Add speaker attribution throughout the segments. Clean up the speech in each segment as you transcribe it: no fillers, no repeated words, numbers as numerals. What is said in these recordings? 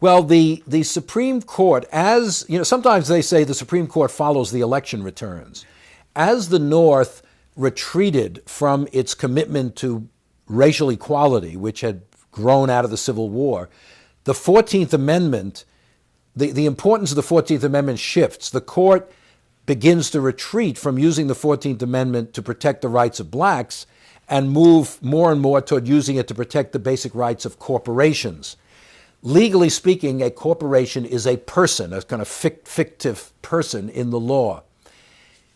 Speaker 1: Well, the Supreme Court, as you know, sometimes they say the Supreme Court follows the election returns. As the North retreated from its commitment to racial equality, which had grown out of the Civil War, the 14th Amendment, the importance of the 14th Amendment shifts. The court begins to retreat from using the 14th Amendment to protect the rights of blacks and move more and more toward using it to protect the basic rights of corporations. Legally speaking, a corporation is a person, a kind of fictive person in the law.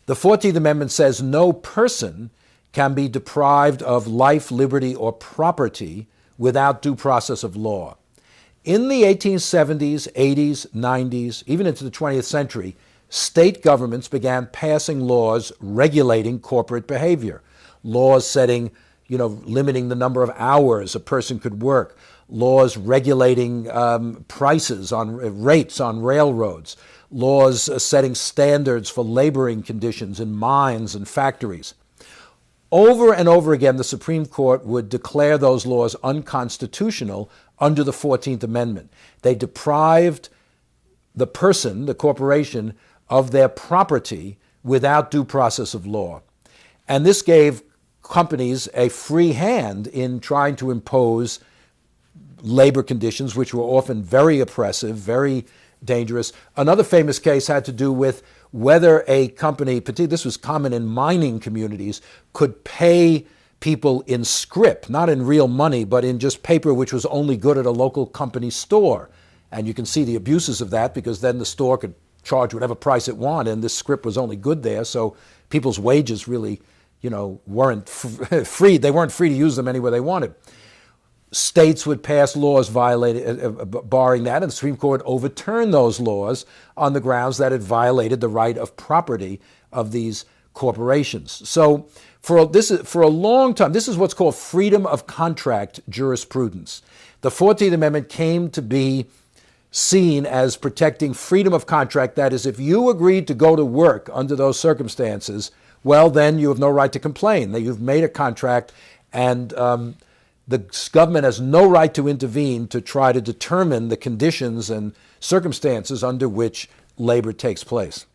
Speaker 1: The 14th Amendment says no person can be deprived of life, liberty, or property without due process of law. In the 1870s, 80s, 90s, even into the 20th century, state governments began passing laws regulating corporate behavior. Laws setting, limiting the number of hours a person could work. Laws regulating prices on rates on railroads. Laws setting standards for laboring conditions in mines and factories. Over and over again, the Supreme Court would declare those laws unconstitutional under the 14th Amendment. They deprived the person, the corporation, of their property without due process of law. And this gave companies a free hand in trying to impose labor conditions, which were often very oppressive, very dangerous. Another famous case had to do with whether a company, particularly this was common in mining communities, could pay people in scrip, not in real money, but in just paper which was only good at a local company store. And you can see the abuses of that, because then the store could charge whatever price it wanted, and this scrip was only good there, so people's wages really, weren't free. They weren't free to use them anywhere they wanted. States would pass laws barring that, and the Supreme Court overturned those laws on the grounds that it violated the right of property of these corporations. So for a long time, this is what's called freedom of contract jurisprudence. The 14th Amendment came to be seen as protecting freedom of contract. That is, if you agreed to go to work under those circumstances, well, then you have no right to complain. That you've made a contract, and the government has no right to intervene to try to determine the conditions and circumstances under which labor takes place.